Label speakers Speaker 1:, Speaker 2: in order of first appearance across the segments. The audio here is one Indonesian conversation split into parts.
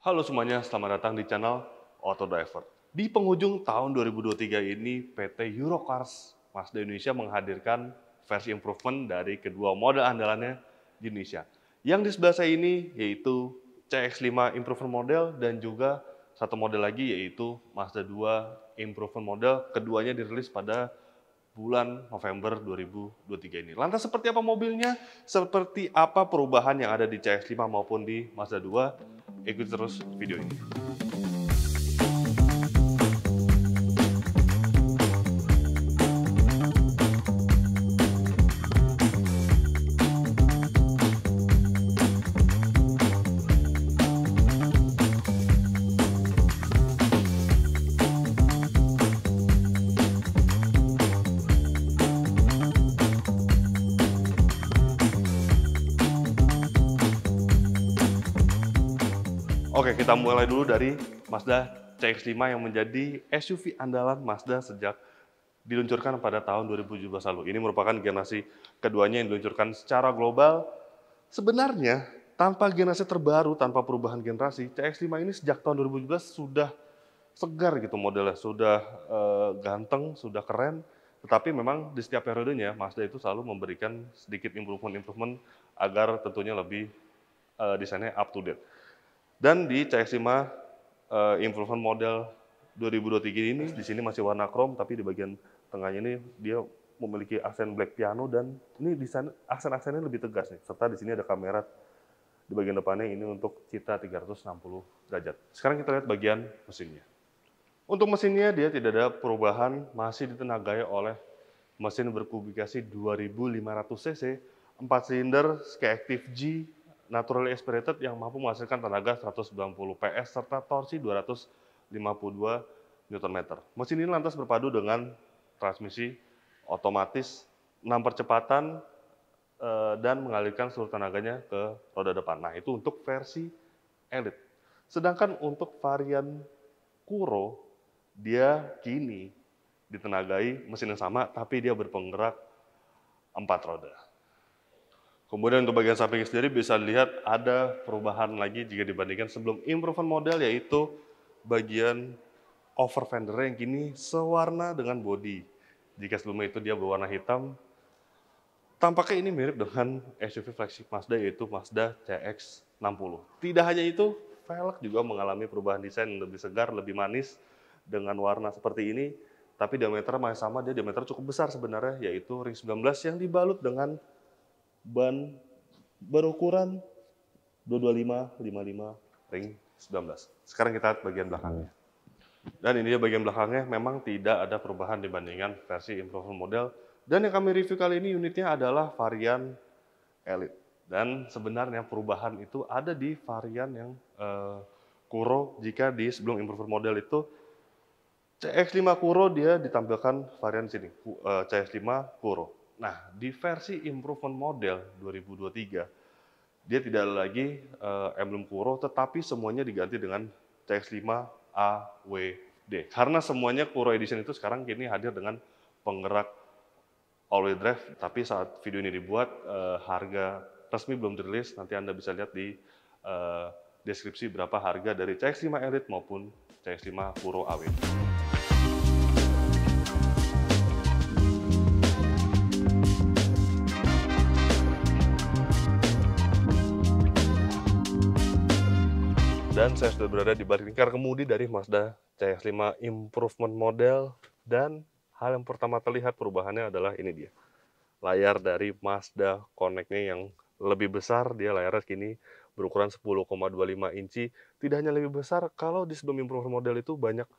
Speaker 1: Halo semuanya, selamat datang di channel Auto Driver. Di penghujung tahun 2023 ini, PT Eurocars Mazda Indonesia menghadirkan versi improvement dari kedua model andalannya di Indonesia. Yang di sebelah saya ini yaitu CX-5 improvement model dan juga satu model lagi yaitu Mazda 2 improvement model. Keduanya dirilis pada bulan November 2023 ini. Lantas seperti apa mobilnya? Seperti apa perubahan yang ada di CX-5 maupun di Mazda 2? Ikuti terus video ini. Oke, kita mulai dulu dari Mazda CX-5 yang menjadi SUV andalan Mazda sejak diluncurkan pada tahun 2017 lalu. Ini merupakan generasi keduanya yang diluncurkan secara global. Sebenarnya, tanpa generasi terbaru, tanpa perubahan generasi, CX-5 ini sejak tahun 2017 sudah segar gitu modelnya, sudah ganteng, sudah keren. Tetapi memang di setiap periodenya, Mazda itu selalu memberikan sedikit improvement agar tentunya lebih desainnya up to date. Dan di CX-5 improvement model 2023 ini di sini masih warna chrome, tapi di bagian tengahnya ini dia memiliki aksen black piano dan ini desain aksen-aksennya lebih tegas nih. Serta di sini ada kamera di bagian depannya ini untuk citra 360 derajat. Sekarang kita lihat bagian mesinnya. Untuk mesinnya dia tidak ada perubahan, masih ditenagai oleh mesin berkubikasi 2500 cc, 4 silinder Skyactiv G naturally aspirated yang mampu menghasilkan tenaga 190 PS serta torsi 252 Nm. Mesin ini lantas berpadu dengan transmisi otomatis 6 percepatan dan mengalirkan seluruh tenaganya ke roda depan. Nah, itu untuk versi Elite. Sedangkan untuk varian Kuro, dia kini ditenagai mesin yang sama, tapi dia berpenggerak 4 roda. Kemudian untuk bagian samping sendiri bisa dilihat ada perubahan lagi jika dibandingkan sebelum improvement model, yaitu bagian over fender yang kini sewarna dengan bodi. Jika sebelumnya itu dia berwarna hitam, tampaknya ini mirip dengan SUV flagship Mazda yaitu Mazda CX-60. Tidak hanya itu, velg juga mengalami perubahan desain yang lebih segar, lebih manis dengan warna seperti ini. Tapi diameter masih sama, dia diameter cukup besar sebenarnya, yaitu ring 19 yang dibalut dengan ban berukuran 225/55 ring 19. Sekarang kita lihat bagian belakangnya. Dan ini dia bagian belakangnya, memang tidak ada perubahan dibandingkan versi improvement model. Dan yang kami review kali ini unitnya adalah varian Elite. Dan sebenarnya perubahan itu ada di varian yang Kuro. Jika di sebelum improvement model itu CX-5 Kuro dia ditampilkan varian sini, CX-5 Kuro. Nah, di versi improvement model 2023, dia tidak ada lagi emblem Kuro, tetapi semuanya diganti dengan CX-5 AWD. Karena semuanya Kuro Edition itu sekarang kini hadir dengan penggerak all-wheel drive, tapi saat video ini dibuat, harga resmi belum dirilis. Nanti Anda bisa lihat di deskripsi berapa harga dari CX-5 Elite maupun CX-5 Kuro AWD. Dan saya sudah berada di balik lingkar kemudi dari Mazda CX-5 improvement model, dan hal yang pertama terlihat perubahannya adalah ini dia. Layar dari Mazda Connect-nya yang lebih besar, dia layarnya kini berukuran 10,25 inci. Tidak hanya lebih besar, kalau di sebelum improvement model itu banyak,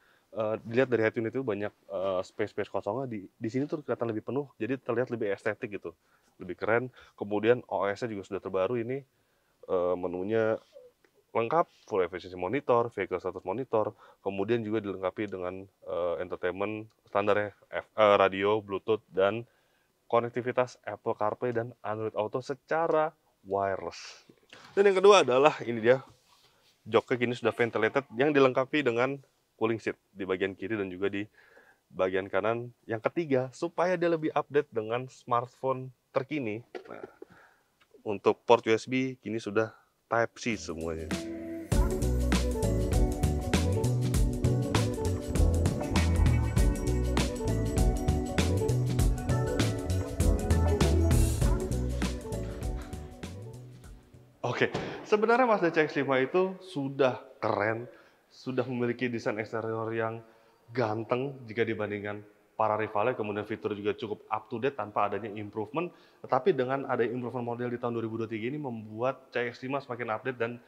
Speaker 1: dilihat dari head unit itu banyak space kosongnya, di sini tuh kelihatan lebih penuh, jadi terlihat lebih estetik gitu, lebih keren. Kemudian OS-nya juga sudah terbaru ini, menunya lengkap, full efficiency monitor, vehicle status monitor, kemudian juga dilengkapi dengan entertainment standarnya, radio, Bluetooth, dan konektivitas Apple CarPlay dan Android Auto secara wireless. Dan yang kedua adalah ini dia, joknya kini sudah ventilated yang dilengkapi dengan cooling seat di bagian kiri dan juga di bagian kanan. Yang ketiga, supaya dia lebih update dengan smartphone terkini, nah, untuk port USB kini sudah Type-C semuanya. Oke, sebenarnya Mazda CX-5 itu sudah keren, sudah memiliki desain eksterior yang ganteng jika dibandingkan para rivalnya, kemudian fitur juga cukup up to date tanpa adanya improvement. Tetapi dengan ada improvement model di tahun 2023 ini membuat CX-5 semakin update dan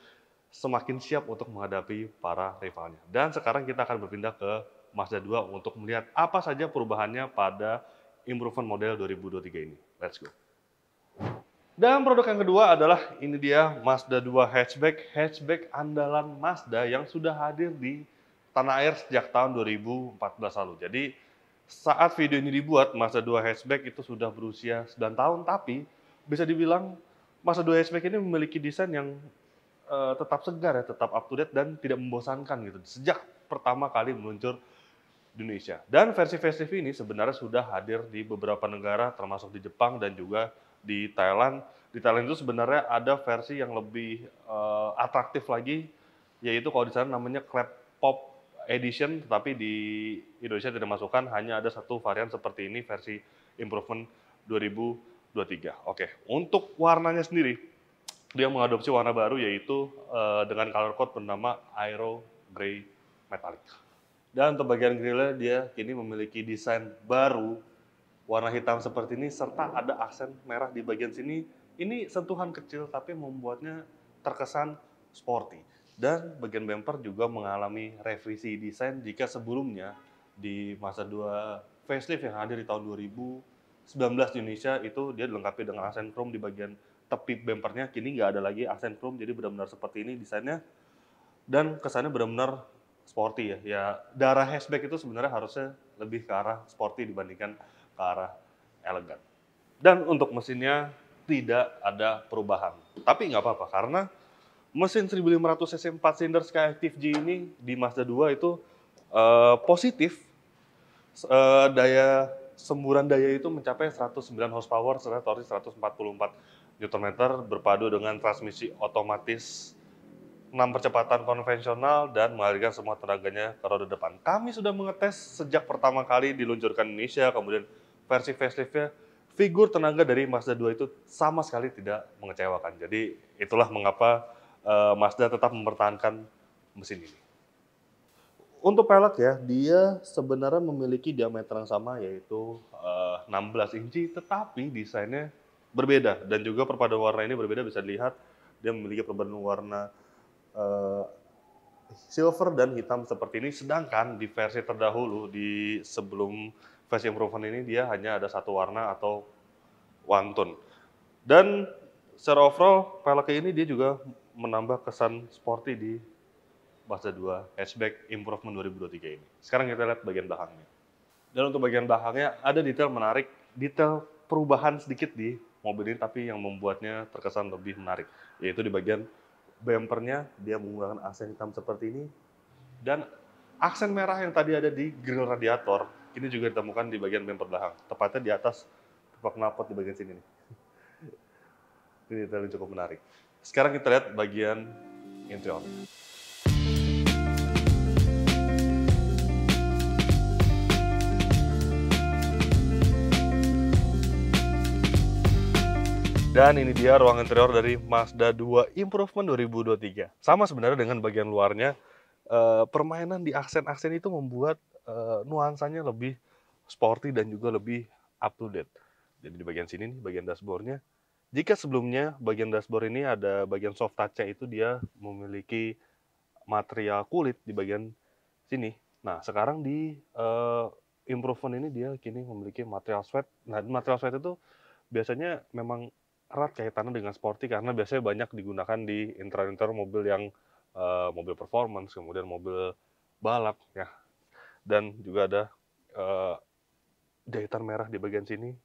Speaker 1: semakin siap untuk menghadapi para rivalnya. Dan sekarang kita akan berpindah ke Mazda 2 untuk melihat apa saja perubahannya pada improvement model 2023 ini. Let's go. Dan produk yang kedua adalah ini dia Mazda 2 hatchback andalan Mazda yang sudah hadir di tanah air sejak tahun 2014 lalu. Jadi saat video ini dibuat, Mazda 2 hatchback itu sudah berusia 9 tahun, tapi bisa dibilang Mazda 2 hatchback ini memiliki desain yang tetap segar ya, tetap up to date dan tidak membosankan gitu. Sejak pertama kali meluncur di Indonesia. Dan versi facelift ini sebenarnya sudah hadir di beberapa negara termasuk di Jepang dan juga di Thailand. Di Thailand itu sebenarnya ada versi yang lebih atraktif lagi, yaitu kalau di sana namanya Clap Pop Edition, tetapi di Indonesia tidak masukkan, hanya ada satu varian seperti ini, versi Improvement 2023. Oke, untuk warnanya sendiri, dia mengadopsi warna baru yaitu dengan color code bernama Aero Grey Metallic. Dan untuk bagian grillnya dia kini memiliki desain baru, warna hitam seperti ini, serta ada aksen merah di bagian sini. Ini sentuhan kecil tapi membuatnya terkesan sporty. Dan bagian bumper juga mengalami revisi desain jika sebelumnya di Mazda 2 facelift yang hadir di tahun 2019 di Indonesia itu dia dilengkapi dengan aksen chrome di bagian tepi bumpernya. Kini nggak ada lagi aksen chrome, jadi benar-benar seperti ini desainnya. Dan kesannya benar-benar sporty ya. Ya darah hatchback itu sebenarnya harusnya lebih ke arah sporty dibandingkan ke arah elegan. Dan untuk mesinnya tidak ada perubahan. Tapi nggak apa-apa karena mesin 1500 cc 4 silinder Skyactiv G ini di Mazda 2 itu positif. Daya semburan daya itu mencapai 109 horsepower serta torsi 144 Nm berpadu dengan transmisi otomatis 6 percepatan konvensional dan mengalirkan semua tenaganya ke roda depan. Kami sudah mengetes sejak pertama kali diluncurkan di Indonesia, kemudian versi facelift-nya, figur tenaga dari Mazda 2 itu sama sekali tidak mengecewakan. Jadi itulah mengapa Mazda tetap mempertahankan mesin ini. Untuk pelek ya, dia sebenarnya memiliki diameter yang sama yaitu 16 inci, tetapi desainnya berbeda dan juga perpaduan warna ini berbeda. Bisa dilihat dia memiliki perpaduan warna silver dan hitam seperti ini, sedangkan di versi terdahulu di sebelum versi improvement ini dia hanya ada satu warna atau one tone. Dan secara overall pelek ini dia juga menambah kesan sporty di Mazda 2 hatchback improvement 2023 ini. Sekarang kita lihat bagian belakangnya. Dan untuk bagian belakangnya ada detail menarik, detail perubahan sedikit di mobil ini tapi yang membuatnya terkesan lebih menarik, yaitu di bagian bumpernya dia menggunakan aksen hitam seperti ini, dan aksen merah yang tadi ada di grill radiator ini juga ditemukan di bagian bumper belakang, tepatnya di atas pipa knalpot di bagian sini nih. Ini detail yang cukup menarik. Sekarang kita lihat bagian interior. Dan ini dia ruang interior dari Mazda 2 Improvement 2023. Sama sebenarnya dengan bagian luarnya, permainan di aksen-aksen itu membuat nuansanya lebih sporty dan juga lebih up to date. Jadi di bagian sini nih, bagian dashboardnya. Jika sebelumnya bagian dashboard ini ada bagian soft touch-nya itu dia memiliki material kulit di bagian sini. Nah sekarang di Improvement ini dia kini memiliki material suede. Nah material suede itu biasanya memang erat kaitannya dengan sporty karena biasanya banyak digunakan di interior mobil yang mobil performance, kemudian mobil balap ya. Dan juga ada jahitan merah di bagian sini.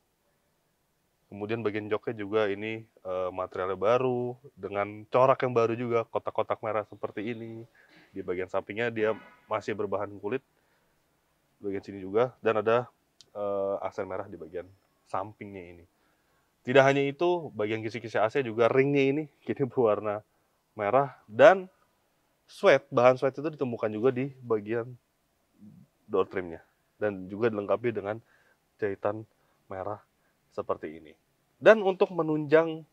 Speaker 1: Kemudian bagian joknya juga ini materialnya baru dengan corak yang baru juga, kotak-kotak merah seperti ini. Di bagian sampingnya dia masih berbahan kulit. Bagian sini juga dan ada aksen merah di bagian sampingnya ini. Tidak hanya itu, bagian kisi-kisi AC juga ringnya ini kini berwarna merah dan bahan suede itu ditemukan juga di bagian door trimnya dan juga dilengkapi dengan jahitan merah seperti ini. Dan untuk menunjang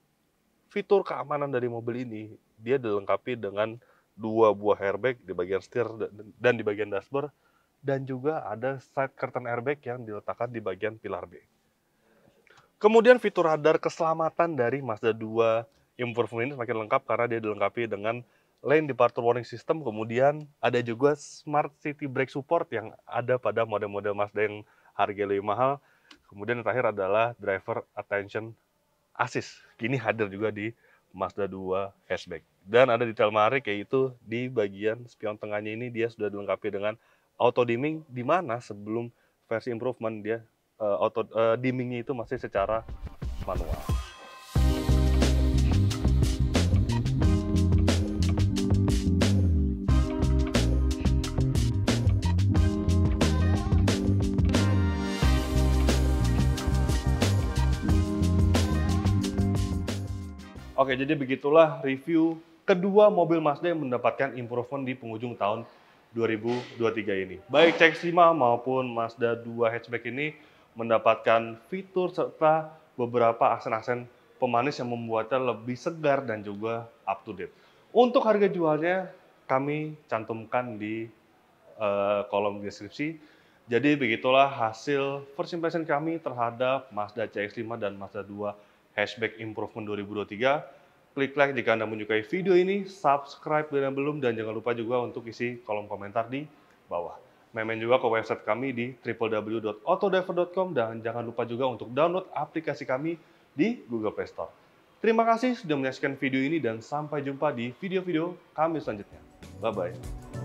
Speaker 1: fitur keamanan dari mobil ini, dia dilengkapi dengan 2 buah airbag di bagian setir dan di bagian dashboard, dan juga ada side curtain airbag yang diletakkan di bagian pilar B. Kemudian fitur radar keselamatan dari Mazda 2 Improvement ini semakin lengkap karena dia dilengkapi dengan lane departure warning system, kemudian ada juga smart city brake support yang ada pada model-model Mazda yang harga lebih mahal. Kemudian yang terakhir adalah driver attention assist. Kini hadir juga di Mazda 2 hatchback. Dan ada detail menarik, yaitu di bagian spion tengahnya ini dia sudah dilengkapi dengan auto dimming, di mana sebelum versi improvement dia dimmingnya itu masih secara manual. Oke, jadi begitulah review kedua mobil Mazda yang mendapatkan improvement di penghujung tahun 2023 ini. Baik CX-5 maupun Mazda 2 hatchback ini mendapatkan fitur serta beberapa aksen-aksen pemanis yang membuatnya lebih segar dan juga up to date. Untuk harga jualnya kami cantumkan di kolom deskripsi. Jadi begitulah hasil first impression kami terhadap Mazda CX-5 dan Mazda 2 hatchback improvement 2023. Klik like jika Anda menyukai video ini, subscribe bila belum, dan jangan lupa juga untuk isi kolom komentar di bawah. Main juga ke website kami di www.autodiver.com, dan jangan lupa juga untuk download aplikasi kami di Google Play Store. Terima kasih sudah menyaksikan video ini dan sampai jumpa di video-video kami selanjutnya. Bye-bye.